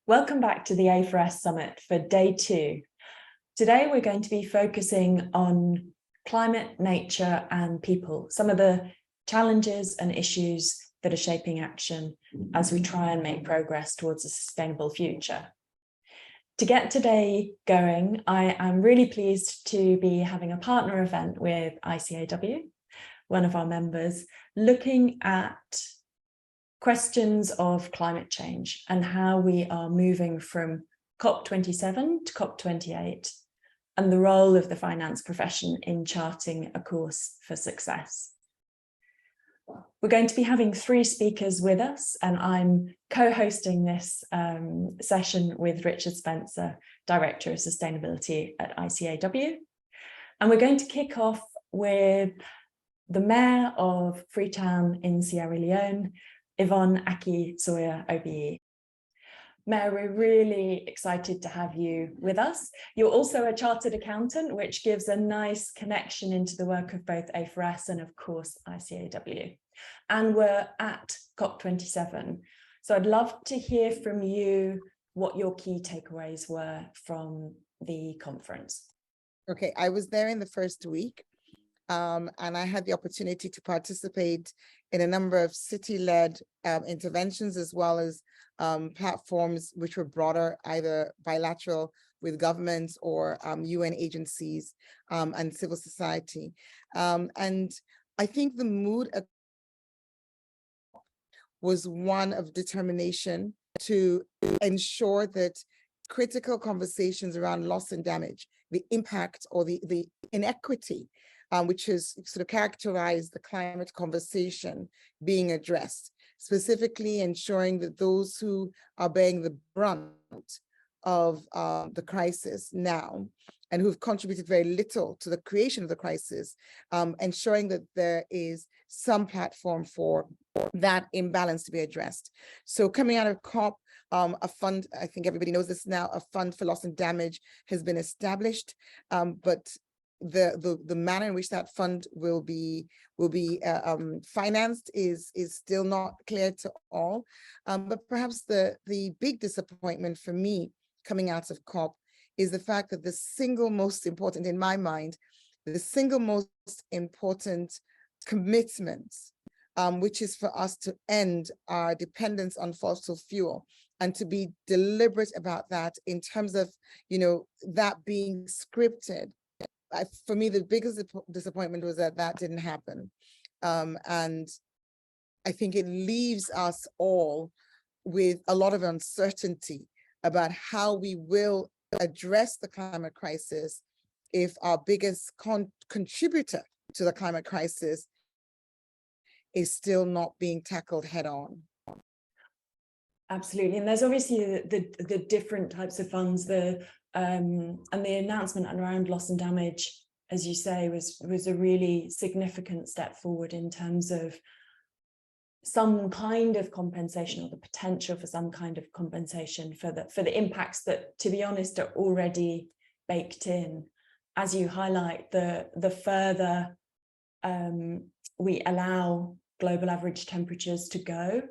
Welcome back to the A4S Summit for day 2. Today we're going to be focusing on climate, nature and people, some of the challenges and issues that are shaping action as we try and make progress towards a sustainable future. To get today going, I am really pleased to be having a partner event with ICAEW, one of our members, looking at questions of climate change and how we are moving from COP27 to COP28 and the role of the finance profession in charting a course for success. We're going to be having 3 speakers with us, and I'm co-hosting this session with Richard Spencer, Director of Sustainability at ICAEW. And we're going to kick off with the Mayor of Freetown in Sierra Leone, Yvonne Aki-Sawyer OBE. Mayor, we're really excited to have you with us. You're also a chartered accountant, which gives a nice connection into the work of both A4S and, of course, ICAEW. And we're at COP27. So I'd love to hear from you what your key takeaways were from the conference. Okay, I was there in the first week. And I had the opportunity to participate in a number of city-led interventions, as well as platforms which were broader, either bilateral with governments or UN agencies and civil society. And I think the mood was one of determination to ensure that critical conversations around loss and damage, the impact or the inequity, which is sort of characterized the climate conversation being addressed, specifically ensuring that those who are bearing the brunt of the crisis now and who've contributed very little to the creation of the crisis, ensuring that there is some platform for that imbalance to be addressed. So coming out of COP, a fund, I think everybody knows this now, a fund for loss and damage has been established, but the manner in which that fund will be financed is still not clear to all. But perhaps the big disappointment for me coming out of COP is the fact that the single most important, in my mind, the single most important commitment, which is for us to end our dependence on fossil fuel and to be deliberate about that in terms of, that being scripted. For me, the biggest disappointment was that didn't happen. And I think it leaves us all with a lot of uncertainty about how we will address the climate crisis if our biggest contributor to the climate crisis is still not being tackled head on. Absolutely, and there's obviously the different types of funds, and the announcement around loss and damage, as you say, was a really significant step forward in terms of some kind of compensation, or the potential for some kind of compensation for the impacts that, to be honest, are already baked in. As you highlight, the further we allow global average temperatures to go,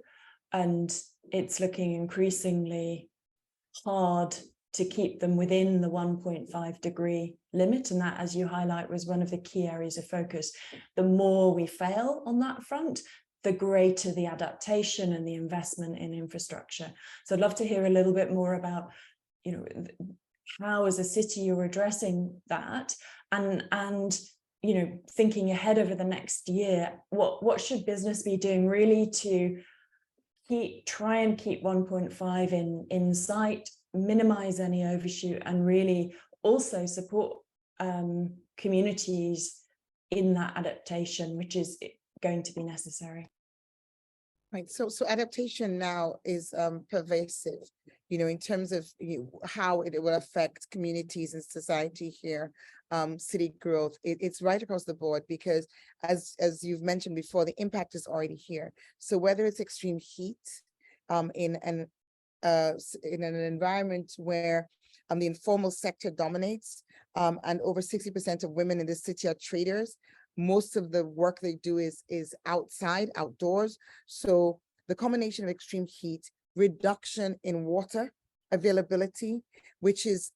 and it's looking increasingly hard to keep them within the 1.5 degree limit. And that, as you highlight, was one of the key areas of focus. The more we fail on that front, the greater the adaptation and the investment in infrastructure. So I'd love to hear a little bit more about, how as a city you're addressing that, and thinking ahead over the next year, what should business be doing really to try and keep 1.5 in sight, minimize any overshoot, and really also support communities in that adaptation, which is going to be necessary. Right. So adaptation now is pervasive, in terms of how it will affect communities and society here, city growth. It's right across the board, because as you've mentioned before, the impact is already here. So whether it's extreme heat in an environment where the informal sector dominates, and over 60% of women in the city are traders. Most of the work they do is outdoors. So the combination of extreme heat, reduction in water availability, which is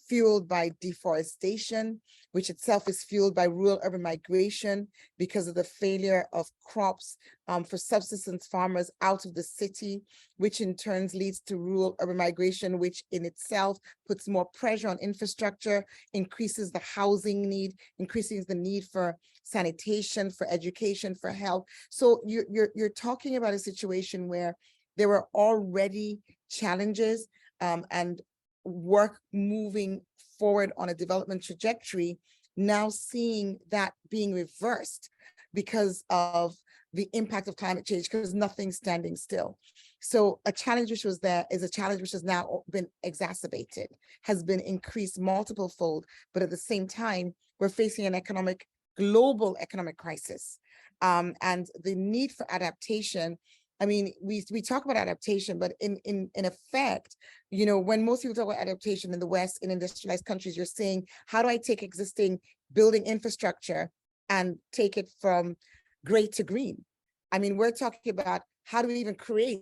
fueled by deforestation, which itself is fueled by rural-urban migration because of the failure of crops for subsistence farmers out of the city, which in turn leads to rural-urban migration, which in itself puts more pressure on infrastructure, increases the housing need, increases the need for sanitation, for education, for health. So you're talking about a situation where there were already challenges and work moving forward on a development trajectory, now seeing that being reversed because of the impact of climate change, because nothing's standing still. So a challenge which was there is a challenge which has now been exacerbated, has been increased multiple fold, but at the same time, we're facing an global economic crisis. And the need for adaptation, I mean, we talk about adaptation, but in effect, you know, when most people talk about adaptation in the West, in industrialized countries, you're saying, how do I take existing building infrastructure and take it from gray to green? I mean, we're talking about how do we even create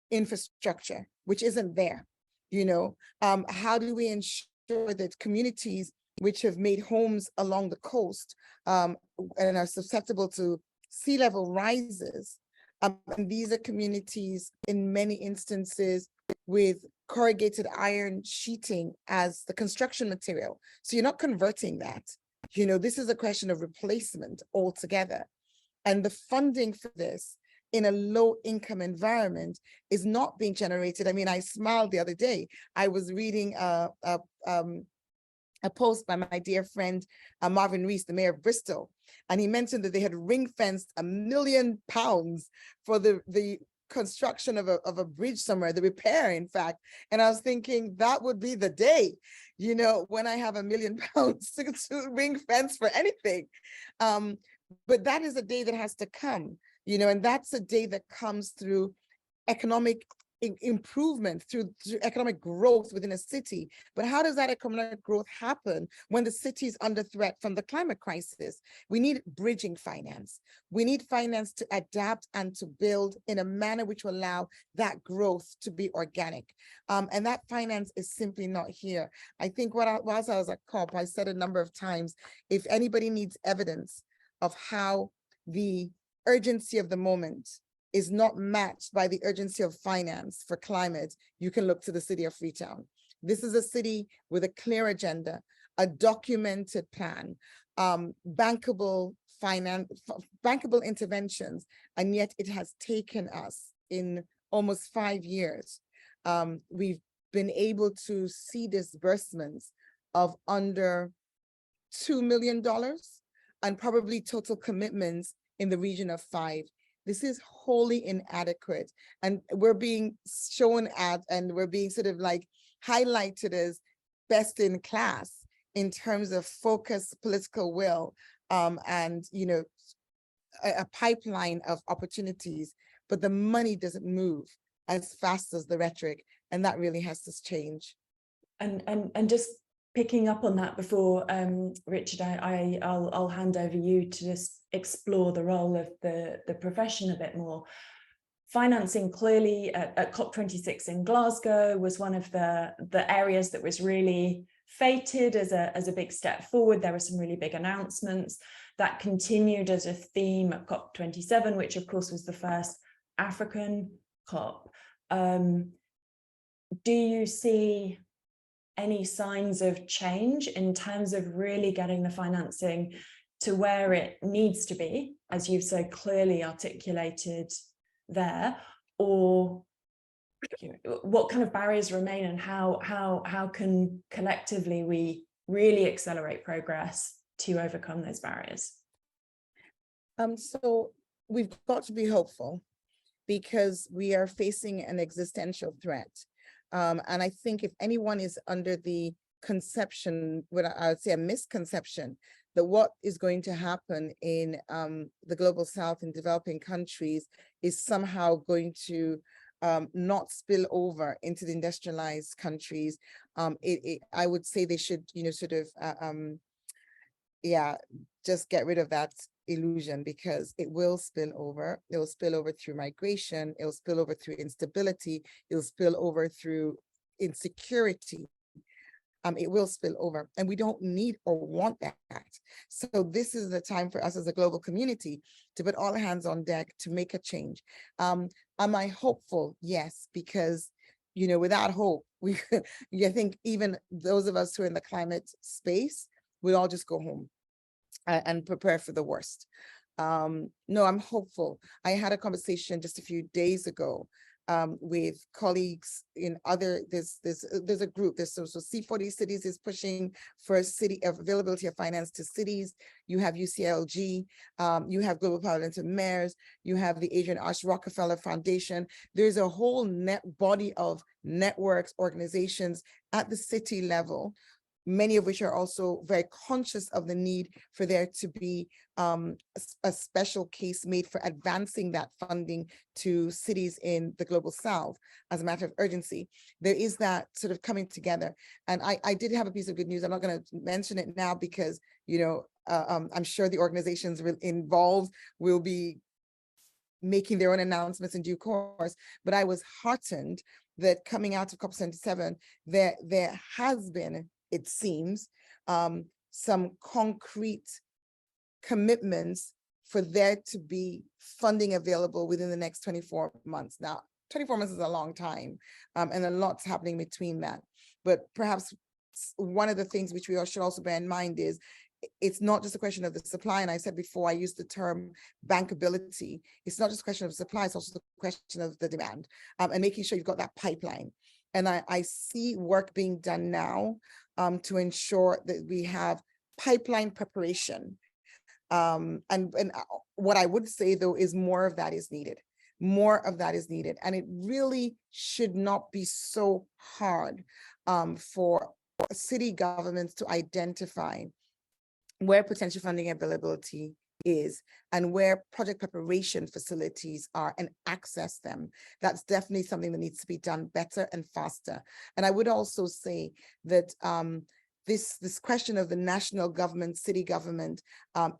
infrastructure, which isn't there, you know? How do we ensure that communities which have made homes along the coast and are susceptible to sea level rises, and these are communities in many instances with corrugated iron sheeting as the construction material. So you're not converting that. You know, this is a question of replacement altogether. And the funding for this in a low income environment is not being generated. I mean, I smiled the other day. I was reading a post by my dear friend, Marvin Rees, the mayor of Bristol. And he mentioned that they had ring fenced £1 million for the construction of a bridge somewhere, the repair, in fact. And I was thinking that would be the day, you know, when I have £1 million to ring fence for anything. But that is a day that has to come, you know, and that's a day that comes through economic improvement, through economic growth within a city. But how does that economic growth happen when the city is under threat from the climate crisis? We need bridging finance. We need finance to adapt and to build in a manner which will allow that growth to be organic. And that finance is simply not here. I think whilst I was at COP, I said a number of times, if anybody needs evidence of how the urgency of the moment is not matched by the urgency of finance for climate, you can look to the city of Freetown. This is a city with a clear agenda, a documented plan, bankable interventions, and yet it has taken us in almost 5 years. We've been able to see disbursements of under $2 million and probably total commitments in the region of 5. This is wholly inadequate. And we're being shown at, and we're being sort of like highlighted as best in class in terms of focused political will and, you know, a pipeline of opportunities, but the money doesn't move as fast as the rhetoric. And that really has to change. And just picking up on that before, Richard, I'll hand over you to just explore the role of the profession a bit more. Financing clearly at COP26 in Glasgow was one of the areas that was really fated as a big step forward. There were some really big announcements that continued as a theme at COP27, which of course was the first African COP. Do you see any signs of change in terms of really getting the financing to where it needs to be, as you've so clearly articulated there, or what kind of barriers remain, and how can collectively we really accelerate progress to overcome those barriers? So we've got to be hopeful because we are facing an existential threat. And I think if anyone is under the conception, what I would say a misconception, that what is going to happen in the global south in developing countries is somehow going to not spill over into the industrialized countries, I would say they should, you know, sort of, just get rid of that illusion, because it will spill over. It will spill over through migration. It will spill over through instability. It will spill over through insecurity, it will spill over, and we don't need or want that. So this is the time for us as a global community to put all hands on deck to make a change. Am I hopeful? Yes, because without hope, I think even those of us who are in the climate space, we'll all just go home and prepare for the worst. No, I'm hopeful. I had a conversation just a few days ago with colleagues in other, there's a group, so C40 cities is pushing for city availability of finance to cities. You have UCLG, you have Global Parliament of Mayors, you have the Adrian Ash Rockefeller Foundation. There's a whole body of networks, organizations at the city level, many of which are also very conscious of the need for there to be a special case made for advancing that funding to cities in the global south as a matter of urgency. There is that sort of coming together. And I did have a piece of good news. I'm not going to mention it now because, I'm sure the organizations involved will be making their own announcements in due course. But I was heartened that coming out of COP27, there has been, it seems, some concrete commitments for there to be funding available within the next 24 months. Now, 24 months is a long time, and a lot's happening between that. But perhaps one of the things which we all should also bear in mind is it's not just a question of the supply. And I said before, I used the term bankability. It's not just a question of supply, it's also the question of the demand, and making sure you've got that pipeline. And I see work being done now to ensure that we have pipeline preparation. And what I would say, though, is more of that is needed. More of that is needed. And it really should not be so hard for city governments to identify where potential funding availability is and where project preparation facilities are and access them. That's definitely something that needs to be done better and faster. And I would also say that this question of the national government, city government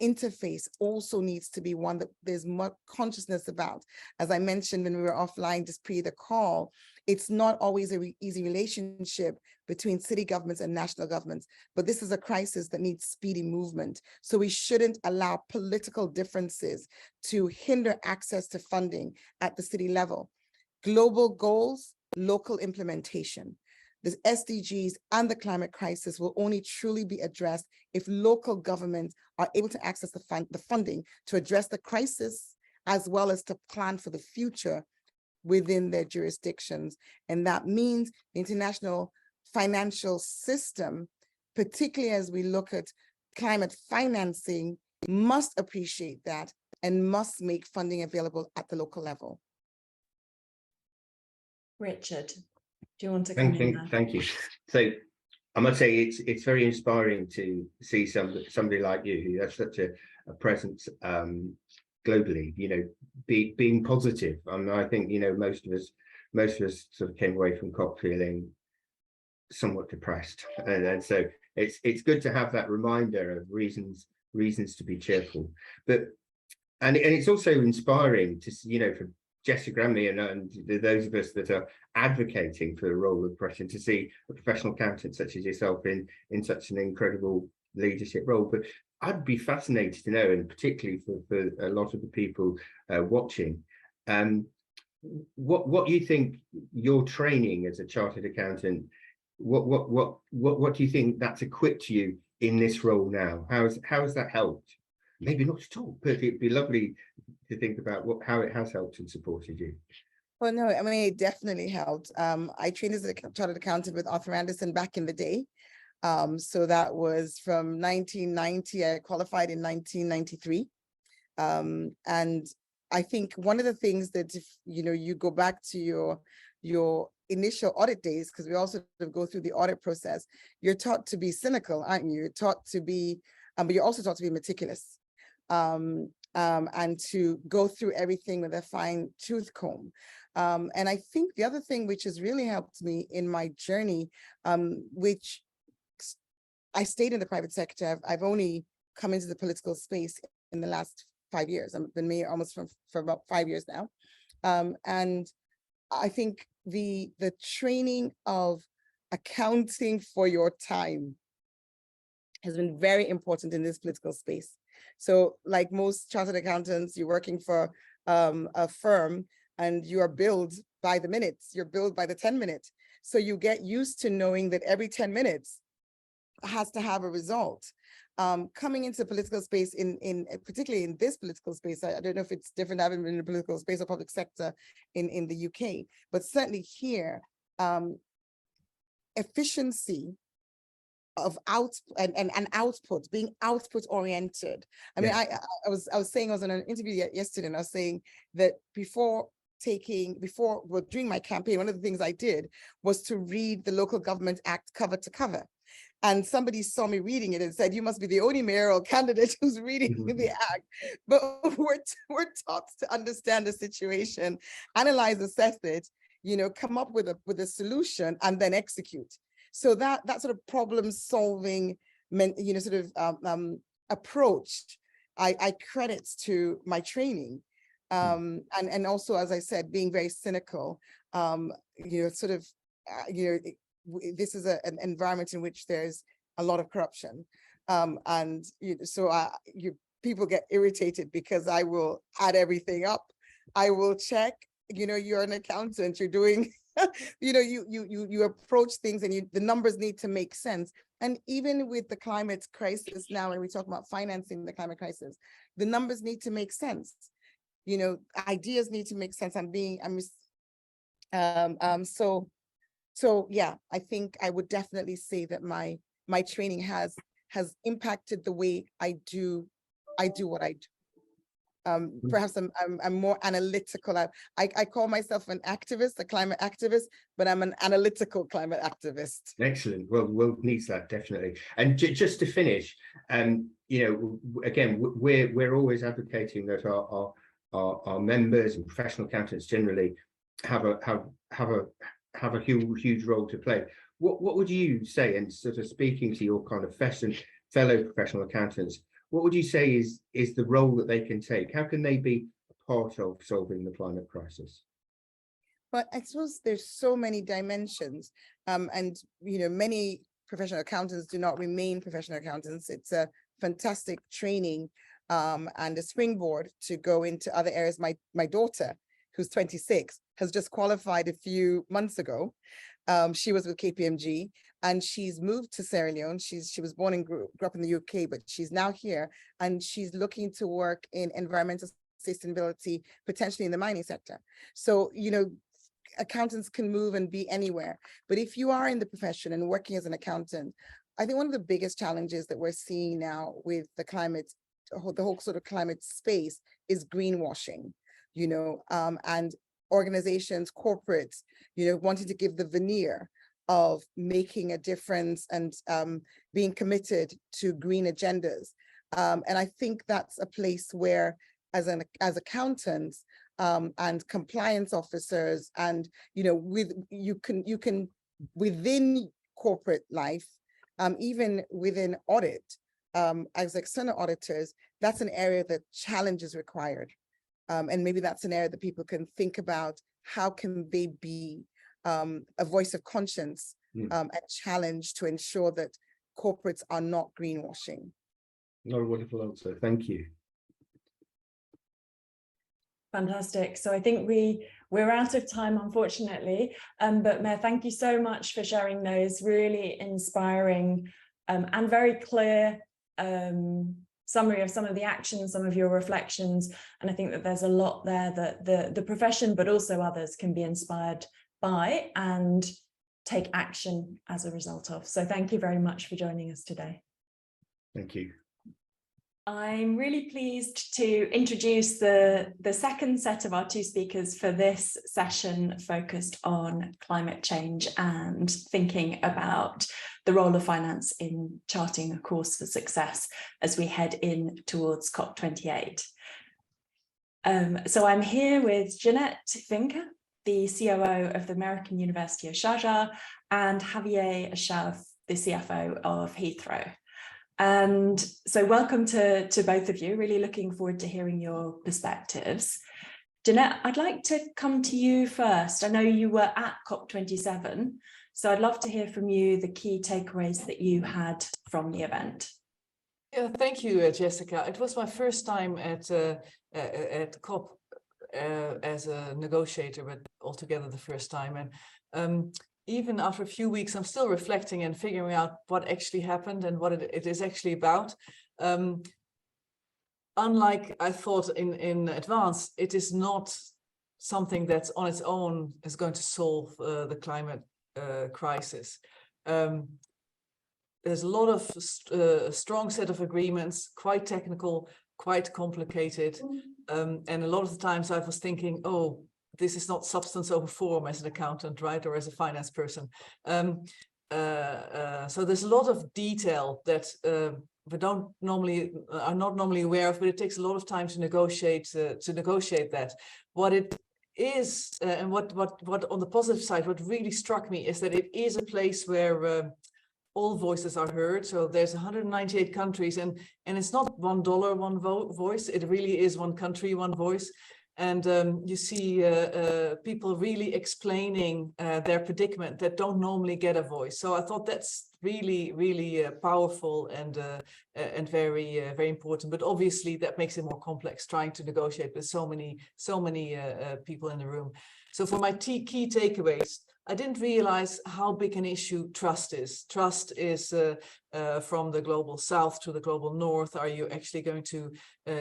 interface also needs to be one that there's more consciousness about. As I mentioned when we were offline just pre the call, it's not always an easy relationship between city governments and national governments, but this is a crisis that needs speedy movement. So we shouldn't allow political differences to hinder access to funding at the city level. Global goals, local implementation. The SDGs and the climate crisis will only truly be addressed if local governments are able to access the funding to address the crisis, as well as to plan for the future within their jurisdictions. And that means the international financial system, particularly as we look at climate financing, must appreciate that and must make funding available at the local level. Richard, do you want to come in there? Thank you. So I must say it's very inspiring to see somebody like you who has such a presence globally, being positive. And I think, most of us sort of came away from COP feeling somewhat depressed. And so it's good to have that reminder of reasons to be cheerful. And it's also inspiring to, for Jessica Grammy and those of us that are advocating for the role of profession, to see a professional accountant such as yourself in such an incredible leadership role. But I'd be fascinated to know, and particularly for a lot of the people watching, what you think your training as a chartered accountant, what do you think that's equipped you in this role now? How has that helped? Maybe not at all, but it'd be lovely to think about how it has helped and supported you. Well, no, I mean, it definitely helped. I trained as a chartered accountant with Arthur Andersen back in the day. So that was from 1990, I qualified in 1993. And I think one of the things that, if you go back to your initial audit days, because we also go through the audit process, you're taught to be cynical, aren't you? You're taught to be, but you're also taught to be meticulous. And to go through everything with a fine tooth comb. And I think the other thing which has really helped me in my journey, which I stayed in the private sector. I've only come into the political space in the last 5 years. I've been mayor almost for about 5 years now. And I think the training of accounting for your time has been very important in this political space. So like most chartered accountants, you're working for a firm and you are billed by the minutes, you're billed by the 10 minutes. So you get used to knowing that every 10 minutes has to have a result. Coming into political space, particularly in this political space, I don't know if it's different having been in the political space or public sector in the UK, but certainly here, efficiency of output, being output oriented. I mean, I was saying, I was in an interview yesterday, and I was saying that during my campaign, one of the things I did was to read the Local Government Act cover to cover. And somebody saw me reading it and said, you must be the only mayoral candidate who's reading the act. But we're taught to understand the situation, analyze, assess it, come up with a solution and then execute. So that sort of problem solving, approach, I credit to my training. And also, as I said, being very cynical, this is an environment in which there's a lot of corruption. People get irritated because I will add everything up. I will check, you're an accountant, you're doing, you approach things and the numbers need to make sense. And even with the climate crisis now, when we talk about financing the climate crisis, the numbers need to make sense. Ideas need to make sense. So yeah, I think I would definitely say that my training has impacted the way I do what I do. Perhaps I'm more analytical. I call myself an activist, a climate activist, but I'm an analytical climate activist. Excellent. Well, world needs that, definitely. And just to finish, again, we're always advocating that our members and professional accountants generally have a huge role to play. What would you say, and sort of speaking to your kind of fellow professional accountants, what would you say is the role that they can take? How can they be a part of solving the climate crisis? Well, I suppose there's so many dimensions, and many professional accountants do not remain professional accountants. It's a fantastic training and a springboard to go into other areas. My daughter, who's 26, has just qualified a few months ago. She was with KPMG and she's moved to Sierra Leone. She was born and grew up in the UK, but she's now here and she's looking to work in environmental sustainability, potentially in the mining sector. So, accountants can move and be anywhere. But if you are in the profession and working as an accountant, I think one of the biggest challenges that we're seeing now with the climate, the whole sort of climate space, is greenwashing, and organizations, corporates, wanting to give the veneer of making a difference and being committed to green agendas. And I think that's a place where, as accountants and compliance officers, and you can within corporate life, even within audit, as external auditors, that's an area that challenge is required. And maybe that's an area that people can think about. How can they be a voice of conscience and challenge to ensure that corporates are not greenwashing? No, wonderful answer. Thank you. Fantastic. So I think we're out of time, unfortunately. But Mayor, thank you so much for sharing those really inspiring and very clear summary of some of the actions, some of your reflections. And I think that there's a lot there that the profession, but also others, can be inspired by and take action as a result of. So thank you very much for joining us today. Thank you. I'm really pleased to introduce the second set of our two speakers for this session, focused on climate change and thinking about the role of finance in charting a course for success as we head in towards COP28. So I'm here with Jeanette Vinca, the COO of the American University of Sharjah, and Javier Ashav, the CFO of Heathrow. And so welcome to both of you. Really looking forward to hearing your perspectives. Jeanette, I'd like to come to you first. I know you were at COP27, so I'd love to hear from you the key takeaways that you had from the event. Yeah, thank you, Jessica. It was my first time at COP as a negotiator, but altogether the first time. And even after a few weeks, I'm still reflecting and figuring out what actually happened and what it is actually about. Unlike I thought in advance, it is not something that's on its own is going to solve the climate crisis. There's a lot of strong set of agreements, quite technical, quite complicated. And a lot of the times I was thinking, oh, this is not substance over form as an accountant, right? Or as a finance person. So there's a lot of detail that we are not normally aware of, but it takes a lot of time to negotiate that. What it is, and what on the positive side, what really struck me is that it is a place where all voices are heard. So there's 198 countries, and it's not $1, one voice. It really is one country, one voice. And you see people really explaining their predicament that don't normally get a voice. So I thought that's really, really powerful and very, very important. But obviously that makes it more complex, trying to negotiate with so many people in the room. So for my key takeaways, I didn't realize how big an issue trust is. Trust is from the global south to the global north. Are you actually going to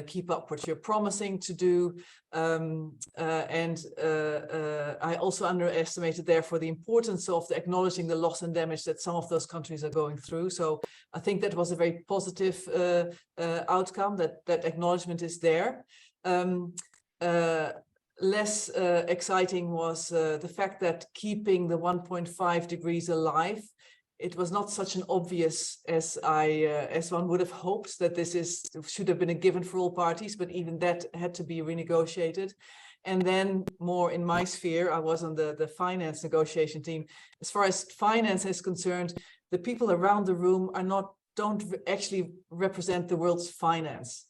keep up what you're promising to do? I also underestimated therefore the importance of acknowledging the loss and damage that some of those countries are going through. So I think that was a very positive outcome, that acknowledgement is there. Less exciting was the fact that keeping the 1.5 degrees alive, it was not such an obvious as one would have hoped, that should have been a given for all parties, but even that had to be renegotiated. And then more in my sphere, I was on the finance negotiation team. As far as finance is concerned, the people around the room don't actually represent the world's finance.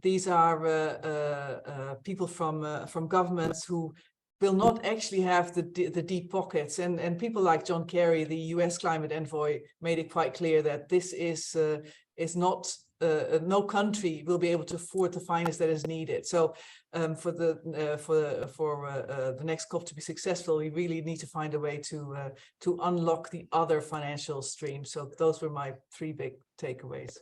These are people from governments who will not actually have the deep pockets, and people like John Kerry, the US climate envoy, made it quite clear that this is not no country will be able to afford the finance that is needed. So for the next COP to be successful, we really need to find a way to unlock the other financial streams. So those were my 3 big takeaways.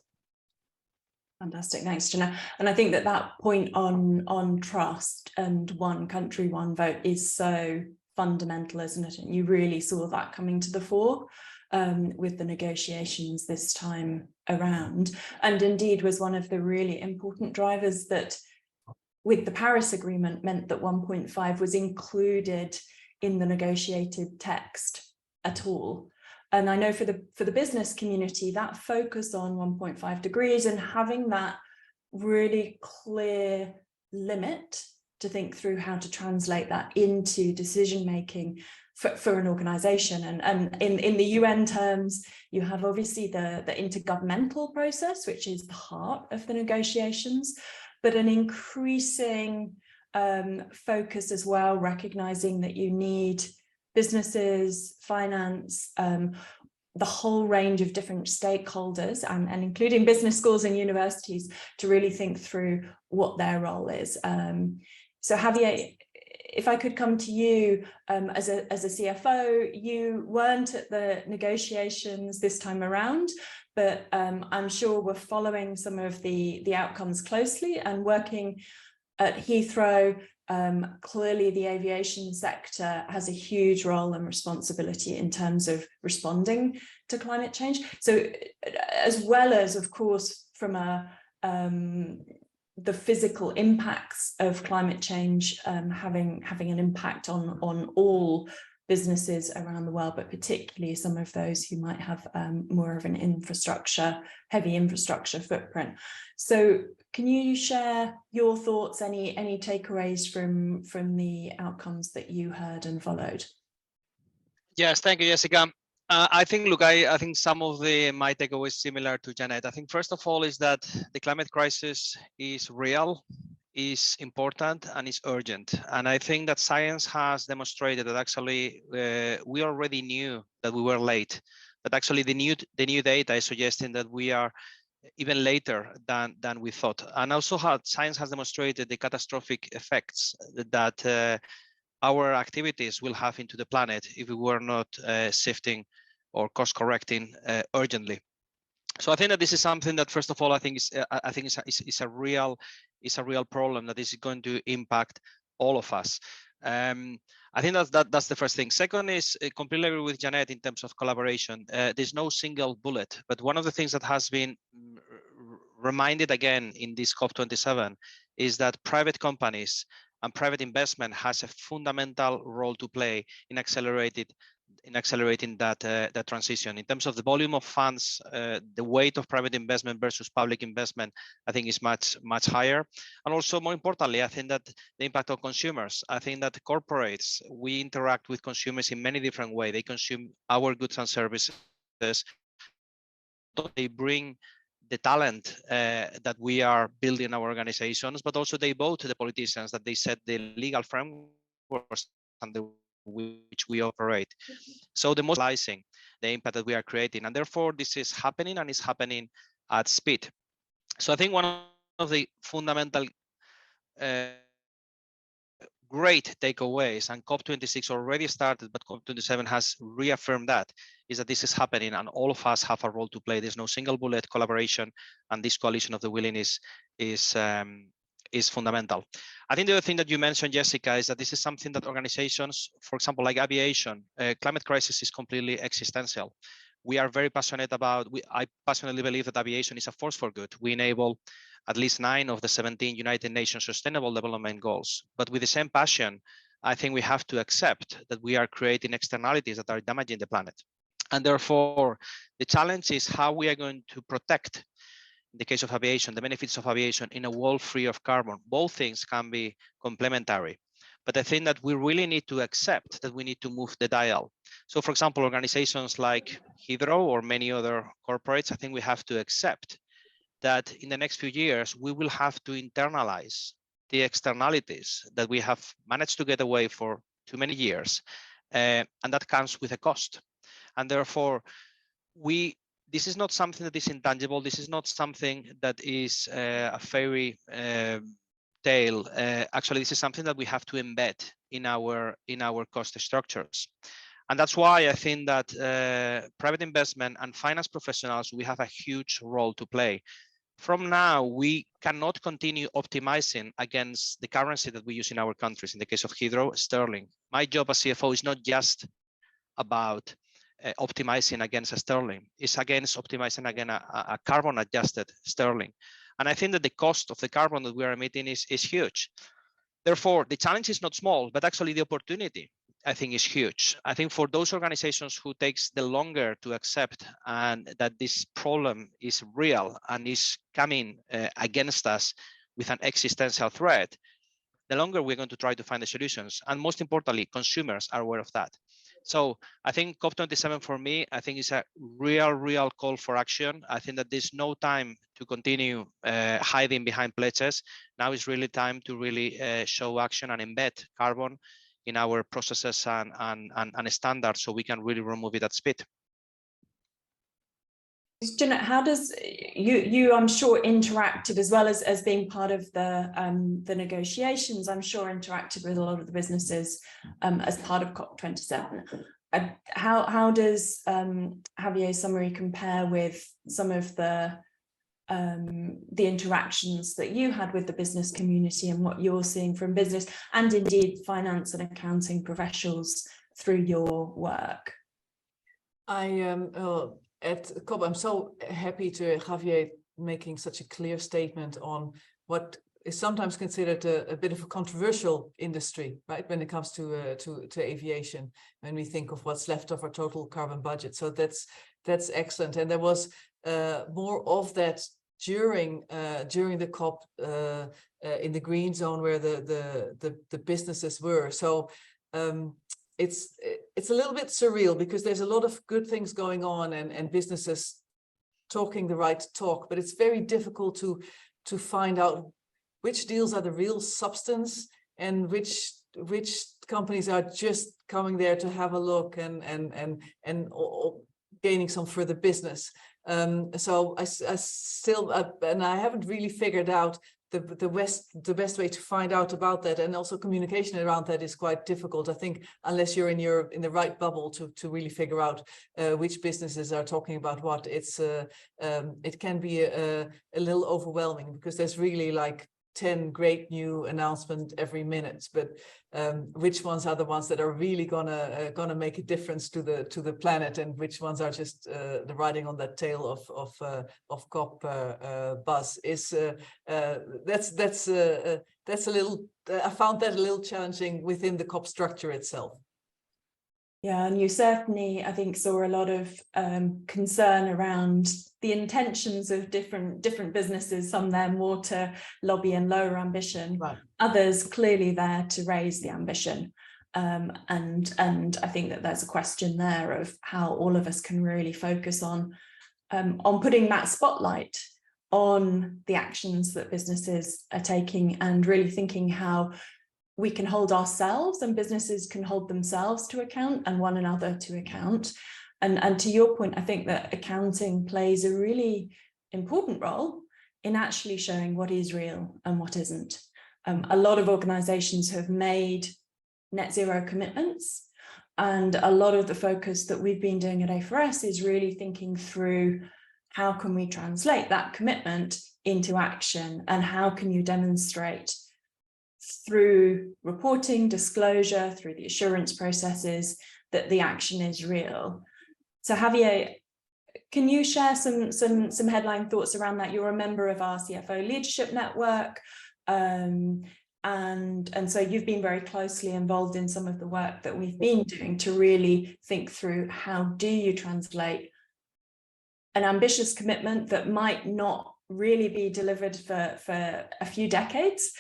Fantastic, thanks, Jenna. And I think that point on trust and one country, one vote is so fundamental, isn't it? And you really saw that coming to the fore with the negotiations this time around, and indeed was one of the really important drivers that, with the Paris Agreement, meant that 1.5 was included in the negotiated text at all. And I know for the business community, that focus on 1.5 degrees and having that really clear limit to think through how to translate that into decision making for an organization. And in the UN terms, you have obviously the intergovernmental process, which is the heart of the negotiations, but an increasing focus as well, recognizing that you need businesses, finance, the whole range of different stakeholders, and including business schools and universities, to really think through what their role is. So Javier, if I could come to you as a CFO, you weren't at the negotiations this time around, but I'm sure we're following some of the outcomes closely and working at Heathrow. Clearly the aviation sector has a huge role and responsibility in terms of responding to climate change. So as well as, of course, from the physical impacts of climate change having an impact on all businesses around the world, but particularly some of those who might have more of an heavy infrastructure footprint. So can you share your thoughts, any takeaways from the outcomes that you heard and followed? Yes, thank you, Jessica. I think, look, I think some of my takeaways similar to Janet. I think first of all is that the climate crisis is real. is important and is urgent. And I think that science has demonstrated that actually we already knew that we were late, but actually the new data is suggesting that we are even later than we thought. And also science has demonstrated the catastrophic effects that our activities will have into the planet if we were not shifting or course correcting urgently. So I think that this is something that, first of all, I think is a real problem that is going to impact all of us. I think that's the first thing. Second is completely agree with Janet in terms of collaboration. There's no single bullet, but one of the things that has been reminded again in this COP27 is that private companies and private investment has a fundamental role to play in accelerating that transition. In terms of the volume of funds, the weight of private investment versus public investment, I think is much higher. And also, more importantly, I think that the impact on consumers. I think that corporates, we interact with consumers in many different ways. They consume our goods and services. They bring the talent that we are building our organizations, but also they vote to the politicians that they set the legal frameworks under which we operate. So the most realizing the impact that we are creating, and therefore this is happening and is happening at speed. So I think one of the fundamental great takeaways, and COP26 already started, but COP27 has reaffirmed that, is that this is happening and all of us have a role to play. There's no single bullet. Collaboration and this coalition of the willing is fundamental. I think the other thing that you mentioned, Jessica, is that this is something that organizations, for example, like aviation, climate crisis is completely existential. We are very passionate about, I passionately believe that aviation is a force for good. We enable at least 9 of the 17 United Nations Sustainable Development Goals. But with the same passion, I think we have to accept that we are creating externalities that are damaging the planet. And therefore, the challenge is how we are going to protect, in the case of aviation, the benefits of aviation in a world free of carbon. Both things can be complementary. But I think that we really need to accept that we need to move the dial. So for example, organizations like Heathrow or many other corporates, I think we have to accept that in the next few years, we will have to internalize the externalities that we have managed to get away for too many years. And that comes with a cost. And therefore, this is not something that is intangible. This is not something that is a fairy tale. Actually, this is something that we have to embed in our cost structures. And that's why I think that private investment and finance professionals, we have a huge role to play. From now, we cannot continue optimizing against the currency that we use in our countries. In the case of Heathrow, sterling. My job as CFO is not just about optimizing against a sterling. It's against optimizing against a carbon adjusted sterling. And I think that the cost of the carbon that we are emitting is huge. Therefore, the challenge is not small, but actually the opportunity, I think, is huge. I think for those organizations who takes the longer to accept and that this problem is real and is coming against us with an existential threat, the longer we're going to try to find the solutions. And most importantly, consumers are aware of that. So I think COP27 for me, I think is a real call for action. I think that there's no time to continue hiding behind pledges. Now is really time to really show action and embed carbon in our processes and standards so we can really remove it at speed. Janet, how does you I'm sure interacted as well as being part of the negotiations, I'm sure interacted with a lot of the businesses as part of COP27. How does Javier's summary compare with some of the interactions that you had with the business community and what you're seeing from business and indeed finance and accounting professionals through your work? At COP, I'm so happy to Javier making such a clear statement on what is sometimes considered a bit of a controversial industry, right? When it comes to aviation, when we think of what's left of our total carbon budget. So that's excellent. And there was more of that during the COP in the green zone where the businesses were. So it's a little bit surreal because there's a lot of good things going on and businesses talking the right talk, but it's very difficult to find out which deals are the real substance and which companies are just coming there to have a look and gaining some further business. So I still, and I haven't really figured out the best way to find out about that, and also communication around that is quite difficult, I think, unless you're in the right bubble to really figure out which businesses are talking about what. It can be a little overwhelming, because there's really like 10 great new announcements every minute, but which ones are the ones that are really gonna make a difference to the planet, and which ones are just the riding on that tail of COP buzz is that's a little, I found that a little challenging within the COP structure itself. Yeah, and you certainly, I think, saw a lot of concern around the intentions of different businesses, some there more to lobby and lower ambition, right. Others clearly there to raise the ambition. And I think that there's a question there of how all of us can really focus on putting that spotlight on the actions that businesses are taking, and really thinking how we can hold ourselves and businesses can hold themselves to account and one another to account. And to your point, I think that accounting plays a really important role in actually showing what is real and what isn't. A lot of organizations have made net zero commitments, and a lot of the focus that we've been doing at A4S is really thinking through how can we translate that commitment into action, and how can you demonstrate through reporting, disclosure, through the assurance processes, that the action is real. So Javier, can you share some headline thoughts around that? You're a member of our CFO Leadership Network, and so you've been very closely involved in some of the work that we've been doing to really think through how do you translate an ambitious commitment that might not really be delivered for a few decades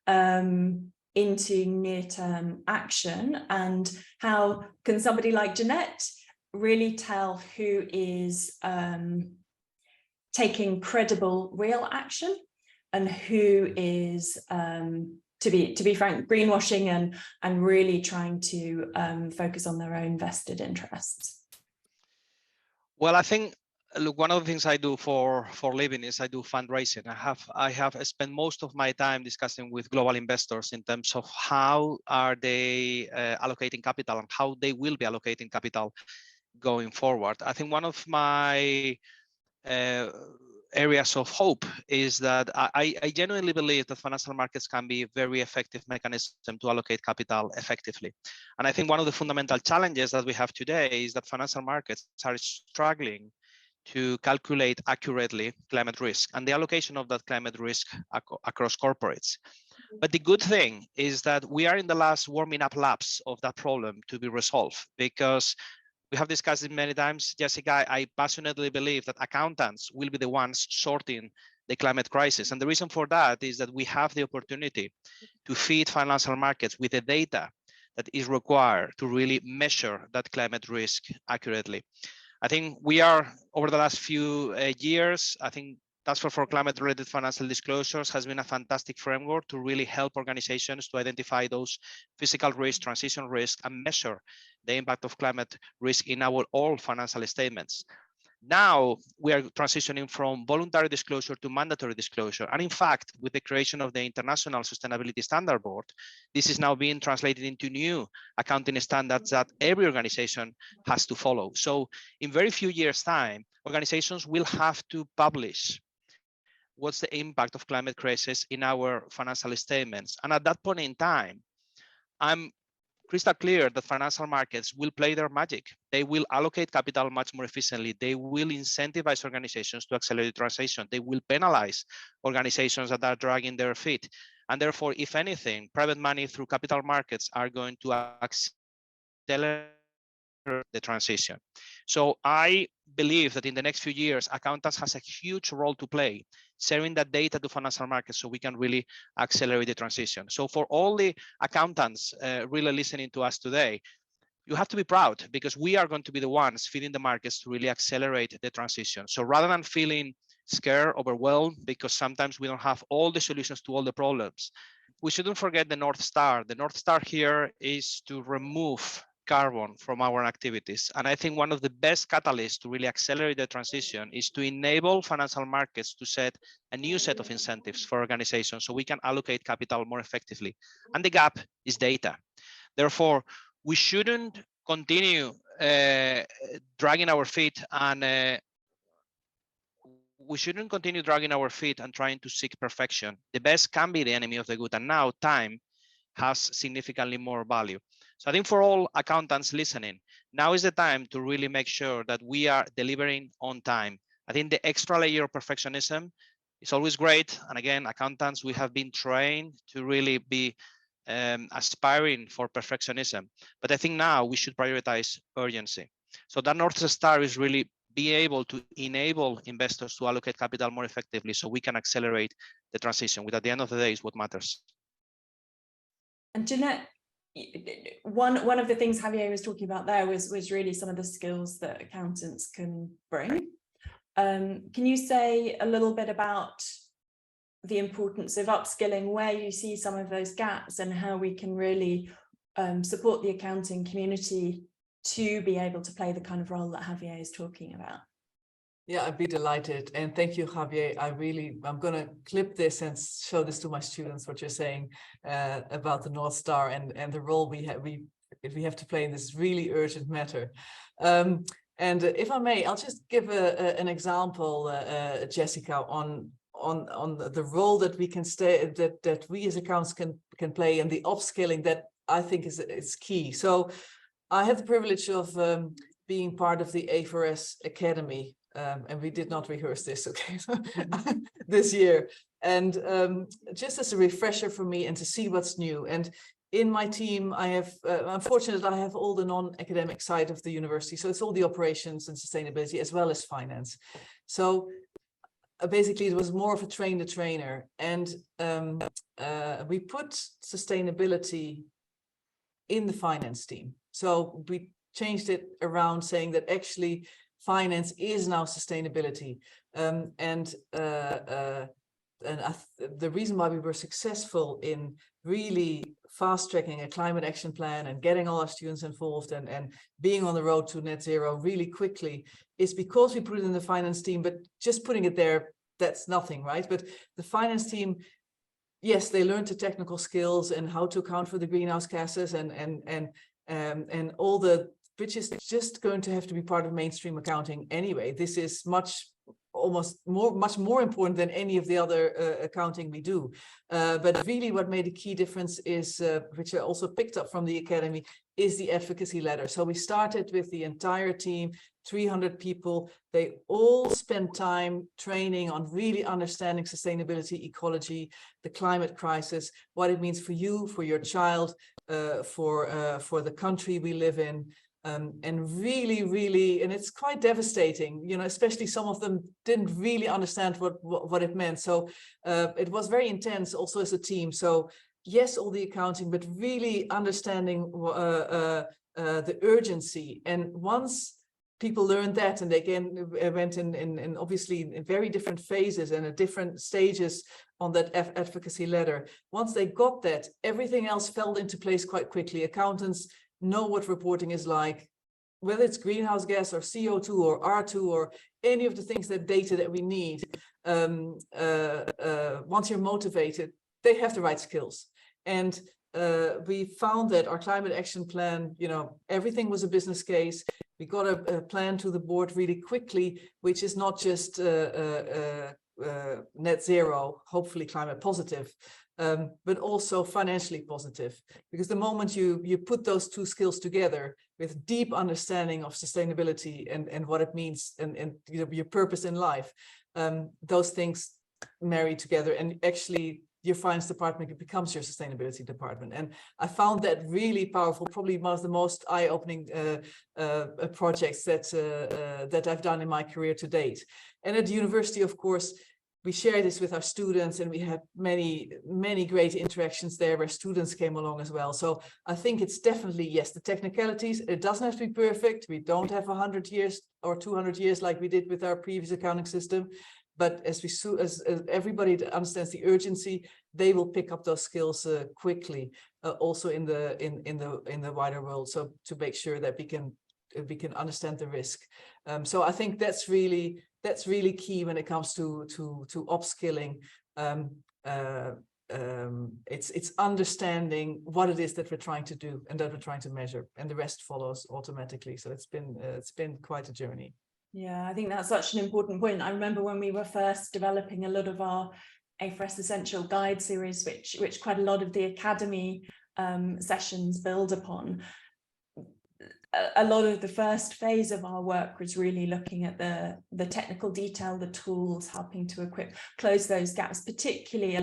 into near-term action, and how can somebody like Jeanette really tell who is taking credible real action and who is to be frank, greenwashing and really trying to focus on their own vested interests? Well, I think, look, one of the things I do for living is I do fundraising. I have spent most of my time discussing with global investors in terms of how are they allocating capital and how they will be allocating capital going forward. I think one of my areas of hope is that I genuinely believe that financial markets can be a very effective mechanism to allocate capital effectively. And I think one of the fundamental challenges that we have today is that financial markets are struggling to calculate accurately climate risk and the allocation of that climate risk across corporates. But the good thing is that we are in the last warming up laps of that problem to be resolved, because we have discussed it many times, Jessica. I passionately believe that accountants will be the ones sorting the climate crisis. And the reason for that is that we have the opportunity to feed financial markets with the data that is required to really measure that climate risk accurately. I think we are, over the last few years, I think Task Force for Climate-Related Financial Disclosures has been a fantastic framework to really help organizations to identify those physical risk, transition risk, and measure the impact of climate risk in our all financial statements. Now we are transitioning from voluntary disclosure to mandatory disclosure. And in fact, with the creation of the International Sustainability Standard Board, this is now being translated into new accounting standards that every organization has to follow. So in very few years' time, organizations will have to publish what's the impact of climate crisis in our financial statements. And at that point in time, I'm crystal clear that financial markets will play their magic. They will allocate capital much more efficiently. They will incentivize organizations to accelerate transition. They will penalize organizations that are dragging their feet. And therefore, if anything, private money through capital markets are going to accelerate the transition. So I believe that in the next few years, accountants has a huge role to play, sharing that data to financial markets so we can really accelerate the transition. So for all the accountants really listening to us today, you have to be proud, because we are going to be the ones feeding the markets to really accelerate the transition. So rather than feeling scared, overwhelmed, because sometimes we don't have all the solutions to all the problems. We shouldn't forget the North Star. The North Star here is to remove carbon from our activities. And I think one of the best catalysts to really accelerate the transition is to enable financial markets to set a new set of incentives for organizations so we can allocate capital more effectively. And the gap is data. Therefore, we shouldn't continue dragging our feet and trying to seek perfection. The best can be the enemy of the good. And now time has significantly more value. So I think for all accountants listening, now is the time to really make sure that we are delivering on time. I think the extra layer of perfectionism is always great. And again, accountants, we have been trained to really be aspiring for perfectionism. But I think now we should prioritize urgency. So that North Star is really be able to enable investors to allocate capital more effectively so we can accelerate the transition, which at the end of the day is what matters. And Jeanette, one of the things Javier was talking about there was really some of the skills that accountants can bring. Can you say a little bit about the importance of upskilling, where you see some of those gaps, and how we can really support the accounting community to be able to play the kind of role that Javier is talking about? Yeah, I'd be delighted. And thank you, Javier. I'm going to clip this and show this to my students, what you're saying about the North Star and the role we have to play in this really urgent matter. And if I may, I'll just give an example, Jessica, on the role that we can that we as accountants can play, and the upskilling that I think is key. So I have the privilege of being part of the A4S Academy. And we did not rehearse this, okay, this year. And just as a refresher for me and to see what's new. And in my team, I have, I'm fortunate I have all the non-academic side of the university. So it's all the operations and sustainability as well as finance. So basically it was more of a train the trainer. And we put sustainability in the finance team. So we changed it around, saying that actually finance is now sustainability. The reason why we were successful in really fast tracking a climate action plan and getting all our students involved and being on the road to net zero really quickly is because we put it in the finance team. But just putting it there, that's nothing, right? But the finance team, yes, they learned the technical skills and how to account for the greenhouse gases and all the, which is just going to have to be part of mainstream accounting anyway. This is much more important than any of the other accounting we do. But really what made a key difference is, which I also picked up from the Academy, is the advocacy ladder. So we started with the entire team, 300 people. They all spent time training on really understanding sustainability, ecology, the climate crisis, what it means for you, for your child, for the country we live in. And really, and it's quite devastating, you know, especially some of them didn't really understand what it meant. So it was very intense also as a team. So yes, all the accounting, but really understanding the urgency. And once people learned that, and they again went in obviously in very different phases and at different stages on that advocacy ladder. Once they got that, everything else fell into place quite quickly. Accountants know what reporting is like, whether it's greenhouse gas or CO2 or R2 or any of the things, that data that we need. Once you're motivated, they have the right skills. And we found that our climate action plan, you know, everything was a business case. We got a plan to the board really quickly, which is not just net zero, hopefully climate positive, but also financially positive. Because the moment you put those two skills together with deep understanding of sustainability and what it means and you know, your purpose in life, those things marry together, and actually your finance department becomes your sustainability department. And I found that really powerful, probably one of the most eye-opening projects that I've done in my career to date. And at the university, of course, we share this with our students, and we had many great interactions there where students came along as well. So I think it's definitely, yes, the technicalities, it doesn't have to be perfect. We don't have 100 years or 200 years like we did with our previous accounting system, But as everybody understands the urgency, they will pick up those skills quickly, also in the wider world. So to make sure that we can understand the risk. So I think that's really key when it comes to upskilling. It's understanding what it is that we're trying to do and that we're trying to measure, and the rest follows automatically. So it's been quite a journey. Yeah, I think that's such an important point. I remember when we were first developing a lot of our A4S Essential Guide series, which quite a lot of the academy sessions build upon. A lot of the first phase of our work was really looking at the technical detail, the tools, helping to close those gaps, particularly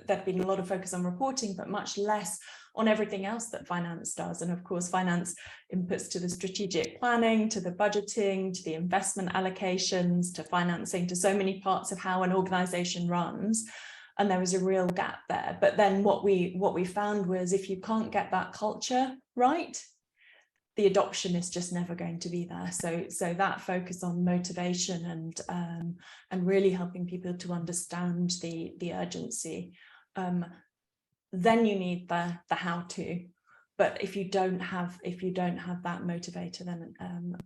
there'd been a lot of focus on reporting, but much less on everything else that finance does. And of course, finance inputs to the strategic planning, to the budgeting, to the investment allocations, to financing, to so many parts of how an organization runs. And there was a real gap there. But then what we found was, if you can't get that culture right, the adoption is just never going to be there. So that focus on motivation and really helping people to understand the urgency. Then you need the how-to. But if you don't have that motivator, then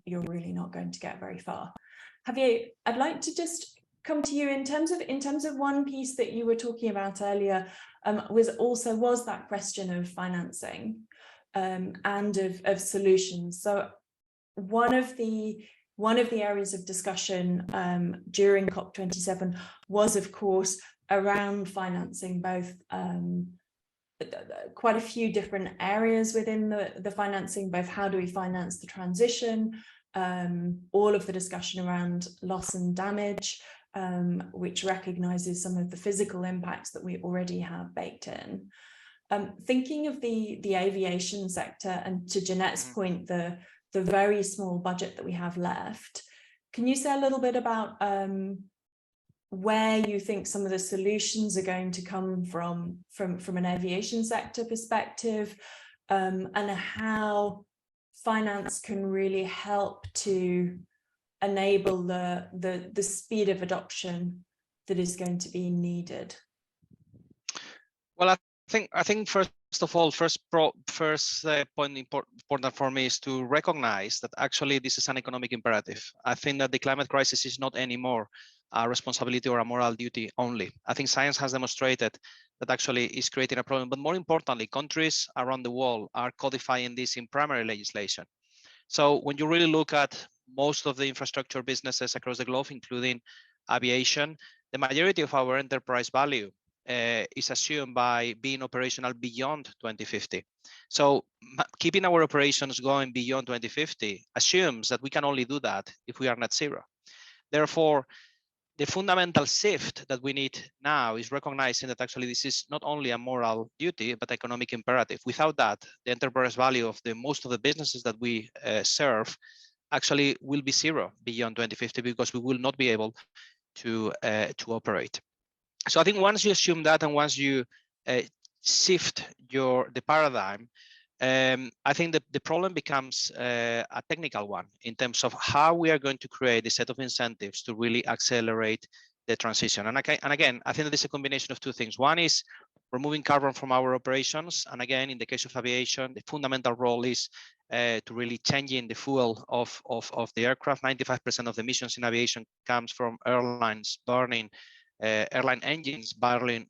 you're really not going to get very far. Javier, I'd like to just come to you in terms of one piece that you were talking about earlier, was that question of financing and of solutions. So one of the areas of discussion during COP27 was, of course, around financing, both quite a few different areas within the financing, both how do we finance the transition, all of the discussion around loss and damage, which recognizes some of the physical impacts that we already have baked in. Thinking of the aviation sector, and to Jeanette's point, the very small budget that we have left, can you say a little bit about where you think some of the solutions are going to come from an aviation sector perspective, and how finance can really help to enable the speed of adoption that is going to be needed? Well, I think first of all, first point important for me is to recognize that actually this is an economic imperative. I think that the climate crisis is not anymore a responsibility or a moral duty only. I think science has demonstrated that actually is creating a problem, but more importantly, countries around the world are codifying this in primary legislation. So when you really look at most of the infrastructure businesses across the globe, including aviation, the majority of our enterprise value is assumed by being operational beyond 2050. So keeping our operations going beyond 2050 assumes that we can only do that if we are net zero. Therefore, the fundamental shift that we need now is recognizing that actually this is not only a moral duty, but economic imperative. Without that, the enterprise value of most of the businesses that we serve actually will be zero beyond 2050, because we will not be able to operate. So I think once you assume that, and once you shift the paradigm, I think that the problem becomes a technical one in terms of how we are going to create a set of incentives to really accelerate the transition. And again, I think that it's a combination of two things. One is removing carbon from our operations. And again, in the case of aviation, the fundamental role is to really changing the fuel of the aircraft. 95% of the emissions in aviation comes from airlines burning airline engines burning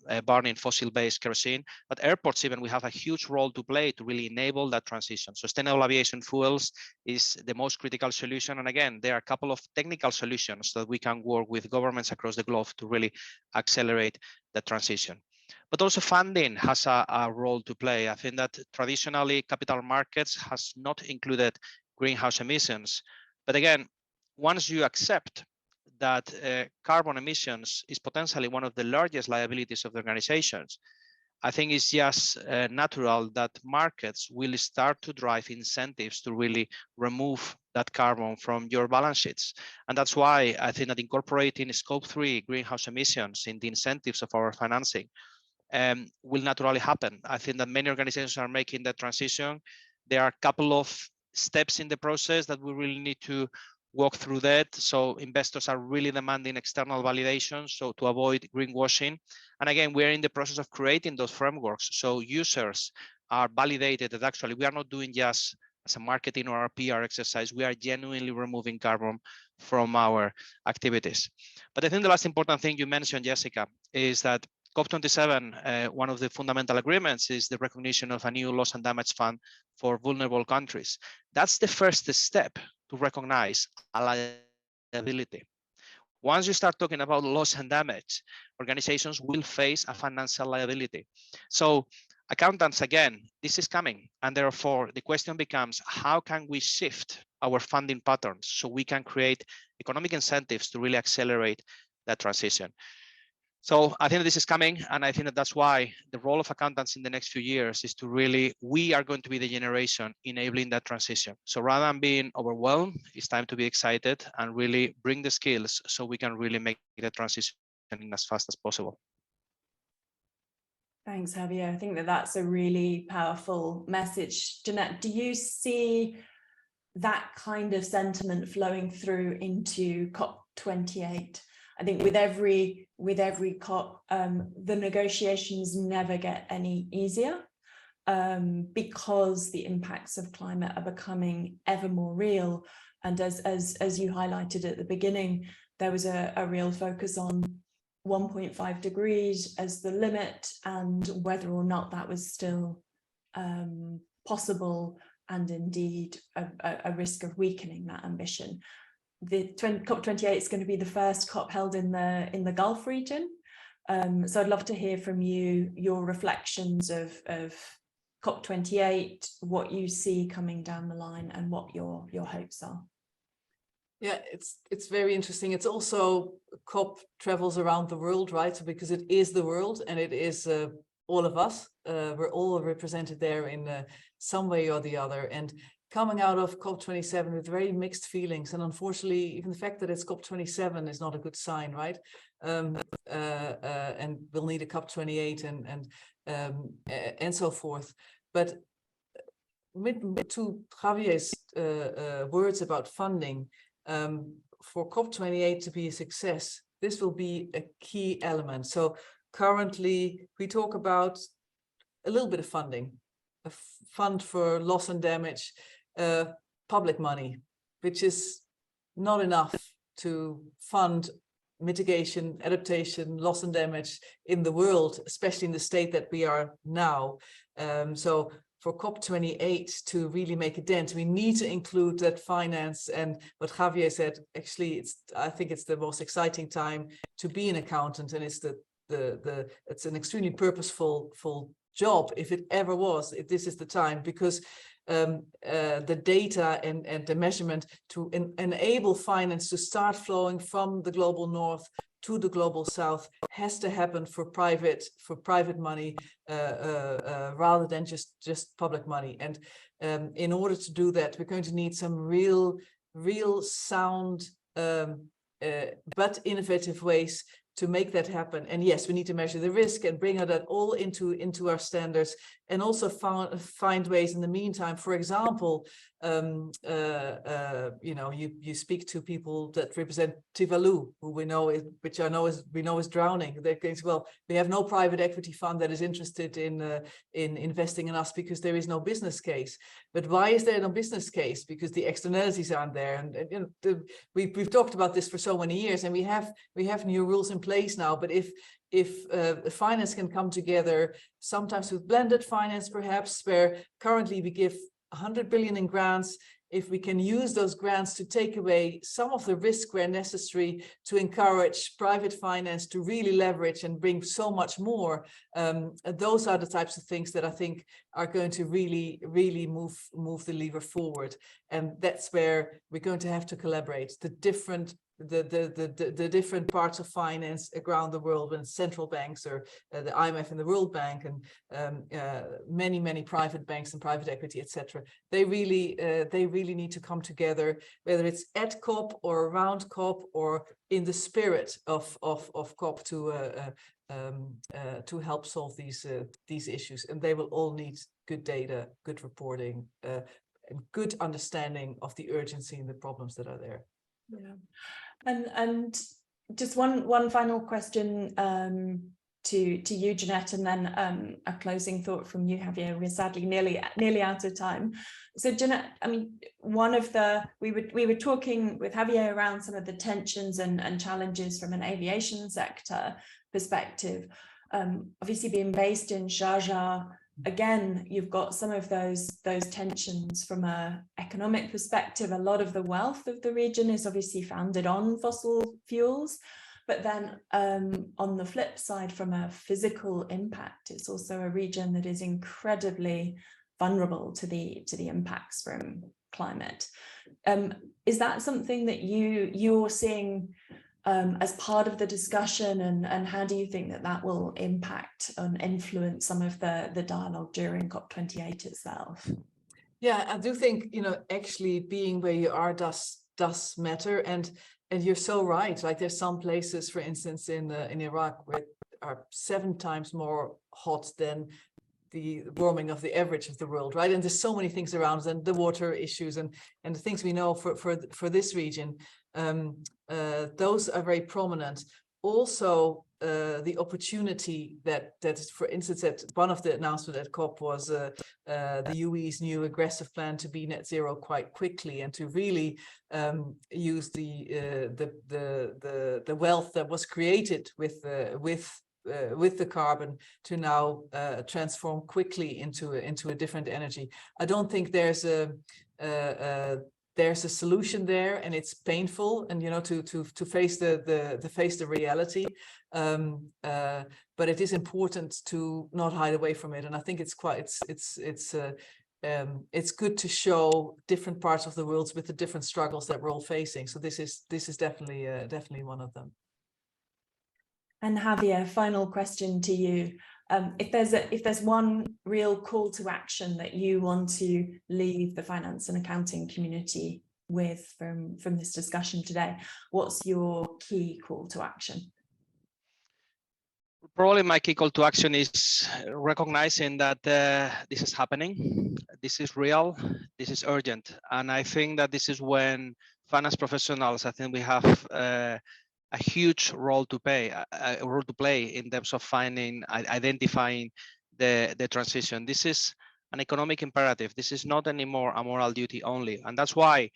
fossil-based kerosene, but airports even, we have a huge role to play to really enable that transition. Sustainable aviation fuels is the most critical solution. And again, there are a couple of technical solutions that we can work with governments across the globe to really accelerate the transition. But also funding has a role to play. I think that traditionally capital markets has not included greenhouse emissions. But again, once you accept that carbon emissions is potentially one of the largest liabilities of the organizations, I think it's just natural that markets will start to drive incentives to really remove that carbon from your balance sheets. And that's why I think that incorporating Scope 3 greenhouse emissions in the incentives of our financing will naturally happen. I think that many organizations are making that transition. There are a couple of steps in the process that we really need to walk through that. So investors are really demanding external validation, so to avoid greenwashing. And again, we're in the process of creating those frameworks. So users are validated that actually we are not doing just as a marketing or a PR exercise, we are genuinely removing carbon from our activities. But I think the last important thing you mentioned, Jessica, is that COP27, one of the fundamental agreements is the recognition of a new loss and damage fund for vulnerable countries. That's the first step to recognize a liability. Once you start talking about loss and damage, organizations will face a financial liability. So accountants, again, this is coming. And therefore, the question becomes, how can we shift our funding patterns so we can create economic incentives to really accelerate that transition? So I think this is coming, and I think that that's why the role of accountants in the next few years is to really, we are going to be the generation enabling that transition. So rather than being overwhelmed, it's time to be excited and really bring the skills so we can really make the transition as fast as possible. Thanks, Javier. I think that that's a really powerful message. Jeanette, do you see that kind of sentiment flowing through into COP28? I think with every COP, the negotiations never get any easier because the impacts of climate are becoming ever more real. And as you highlighted at the beginning, there was a real focus on 1.5 degrees as the limit and whether or not that was still possible, and indeed a risk of weakening that ambition. The COP28 is going to be the first COP held in the Gulf region. So I'd love to hear from you, your reflections of COP28, what you see coming down the line and what your hopes are. Yeah, it's very interesting. It's also COP travels around the world, right? So because it is the world and it is all of us, we're all represented there in some way or the other. And coming out of COP27 with very mixed feelings, and unfortunately, even the fact that it's COP27 is not a good sign, right? And we'll need a COP28 and so forth. But to Javier's words about funding, for COP28 to be a success, this will be a key element. So currently, we talk about a little bit of funding, a fund for loss and damage, public money, which is not enough to fund mitigation, adaptation, loss and damage in the world, especially in the state that we are now. So for COP28 to really make a dent, we need to include that finance. And what Javier said, actually, I think it's the most exciting time to be an accountant, and it's it's an extremely purposeful job. If it ever was, this is the time, because the data and the measurement to enable finance to start flowing from the global north to the global south has to happen for private money rather than just public money. And in order to do that, we're going to need some real sound but innovative ways to make that happen. And yes, we need to measure the risk and bring that all into our standards, and also find ways in the meantime. For example, you know, you speak to people that represent Tuvalu, who we know is drowning. They're going to, well, we have no private equity fund that is interested in investing in us because there is no business case. But why is there no business case? Because the externalities aren't there. And you know, we've talked about this for so many years, and we have new rules in place now. But if finance can come together, sometimes with blended finance, perhaps, where currently we give 100 billion in grants, if we can use those grants to take away some of the risk where necessary to encourage private finance to really leverage and bring so much more, those are the types of things that I think are going to really move the lever forward. And that's where we're going to have to collaborate the different parts of finance around the world, when central banks or the IMF and the World Bank and many private banks and private equity, etc. They really need to come together, whether it's at COP or around COP or in the spirit of COP to help solve these issues. And they will all need good data, good reporting, and good understanding of the urgency and the problems that are there. Yeah, and just one final question to you, Jeanette, and then a closing thought from you, Javier. We're sadly nearly out of time. So Jeanette, I mean, we were talking with Javier around some of the tensions and challenges from an aviation sector perspective. Obviously, being based in Sharjah, again, you've got some of those tensions from an economic perspective. A lot of the wealth of the region is obviously founded on fossil fuels. But then on the flip side, from a physical impact, it's also a region that is incredibly vulnerable to the impacts from climate. Is that something that you're seeing as part of the discussion, and how do you think that will impact and influence some of the dialogue during COP28 itself? Yeah, I do think, you know, actually being where you are does matter, and you're so right. Like, there's some places, for instance, in Iraq, where are 7 times more hot than the warming of the average of the world, right? And there's so many things around, and the water issues and the things we know for this region. Those are very prominent. Also, the opportunity that for instance, at one of the announcements at COP was the UAE's new aggressive plan to be net zero quite quickly, and to really use the wealth that was created with the carbon to now transform quickly into a different energy. I don't think there's a solution there, and it's painful, and, you know, to face the reality. But it is important to not hide away from it, and I think it's good to show different parts of the world with the different struggles that we're all facing. So this is definitely one of them. And Javier, final question to you. If there's one real call to action that you want to leave the finance and accounting community with from this discussion today, what's your key call to action? Probably my key call to action is recognizing that this is happening, this is real, this is urgent. And I think that this is when finance professionals, I think we have a huge role to play in terms of identifying the transition. This is an economic imperative. This is not anymore a moral duty only. And that's why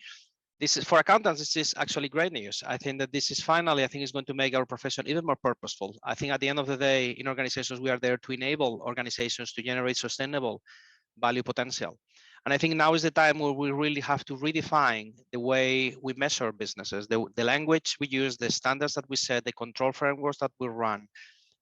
this is, for accountants, this is actually great news. I think that this is finally, I think it's going to make our profession even more purposeful. I think at the end of the day, in organizations, we are there to enable organizations to generate sustainable value potential. And I think now is the time where we really have to redefine the way we measure businesses, the language we use, the standards that we set, the control frameworks that we run,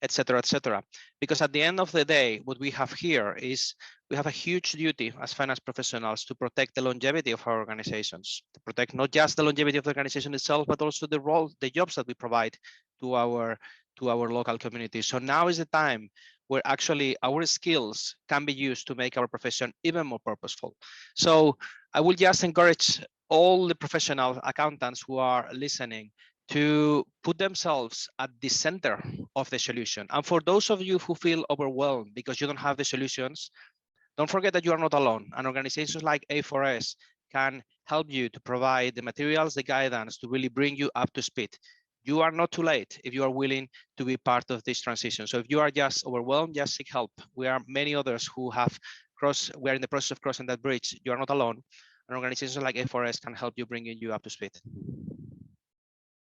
et cetera, et cetera. Because at the end of the day, what we have here is we have a huge duty as finance professionals to protect the longevity of our organizations, to protect not just the longevity of the organization itself, but also the jobs that we provide to our local community. So now is the time where actually our skills can be used to make our profession even more purposeful. So I will just encourage all the professional accountants who are listening to put themselves at the center of the solution. And for those of you who feel overwhelmed because you don't have the solutions, don't forget that you are not alone. And organizations like A4S can help you to provide the materials, the guidance to really bring you up to speed. You are not too late if you are willing to be part of this transition. So if you are just overwhelmed, just seek help. We are many others who have we are in the process of crossing that bridge. You are not alone. And organizations like A4S can help you bring you up to speed.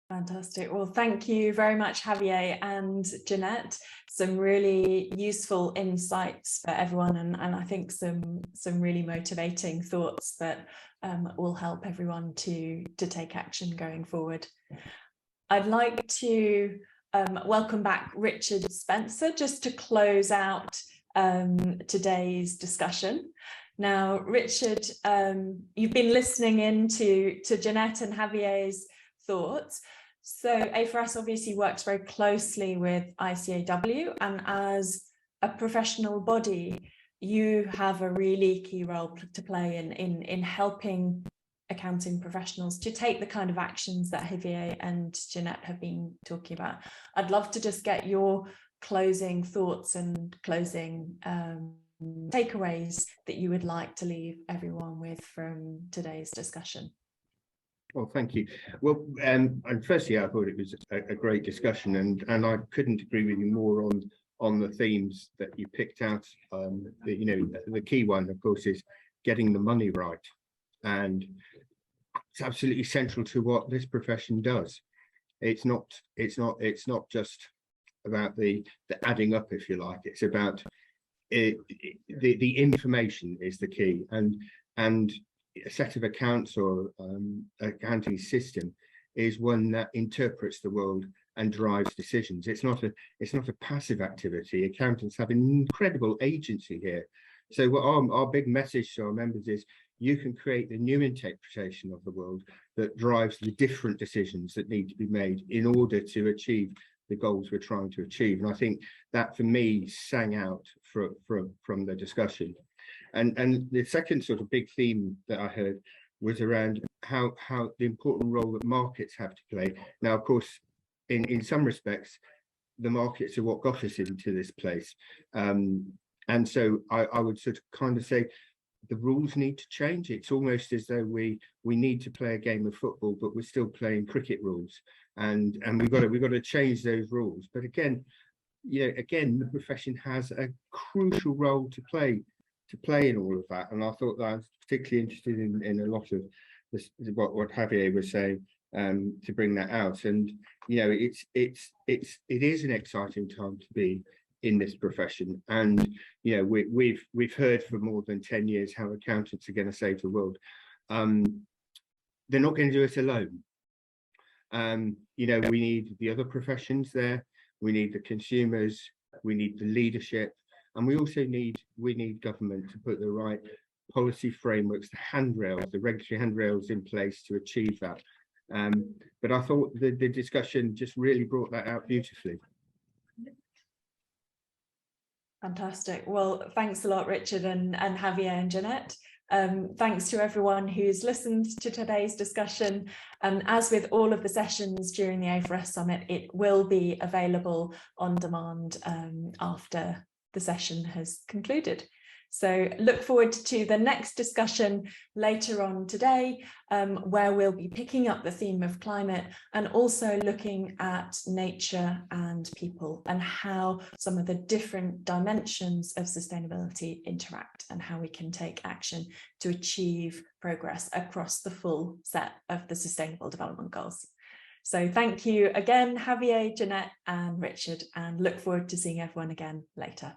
Fantastic. Well, thank you very much, Javier and Jeanette. Some really useful insights for everyone, and I think some really motivating thoughts that will help everyone to take action going forward. I'd like to welcome back Richard Spencer just to close out today's discussion. Now, Richard, you've been listening in to Jeanette and Javier's thoughts. So A4S obviously works very closely with ICAEW, and as a professional body, you have a really key role to play in helping accounting professionals to take the kind of actions that Javier and Jeanette have been talking about. I'd love to just get your closing thoughts and closing takeaways that you would like to leave everyone with from today's discussion. Well, thank you. Well, and firstly, I thought it was a great discussion, and I couldn't agree with you more on the themes that you picked out. The key one, of course, is getting the money right, and it's absolutely central to what this profession does. It's not just about the adding up, if you like. It's about the information is the key, and a set of accounts or accounting system is one that interprets the world and drives decisions. It's not a passive activity. Accountants have an incredible agency here. So what our big message to our members is, you can create the new interpretation of the world that drives the different decisions that need to be made in order to achieve the goals we're trying to achieve. And I think that, for me, sang out from the discussion. And the second sort of big theme that I heard was around how the important role that markets have to play. Now, of course, in some respects, the markets are what got us into this place. And so I would sort of kind of say the rules need to change. It's almost as though we need to play a game of football, but we're still playing cricket rules. And we've got to change those rules. But again, the profession has a crucial role to play in all of that. And I thought that I was particularly interested in a lot of this, what Javier was saying, to bring that out. And it is an exciting time to be in this profession. And we've heard for more than 10 years how accountants are going to save the world. They're not going to do it alone. We need the other professions there. We need the consumers. We need the leadership. And we also need government to put the right policy frameworks, the handrails, the regulatory handrails in place to achieve that. But I thought the discussion just really brought that out beautifully. Fantastic. Well, thanks a lot, Richard and Javier and Jeanette. Thanks to everyone who's listened to today's discussion. As with all of the sessions during the A4S Summit, it will be available on demand after the session has concluded. So look forward to the next discussion later on today, where we'll be picking up the theme of climate and also looking at nature and people and how some of the different dimensions of sustainability interact and how we can take action to achieve progress across the full set of the Sustainable Development Goals. So thank you again, Javier, Jeanette and Richard, and look forward to seeing everyone again later.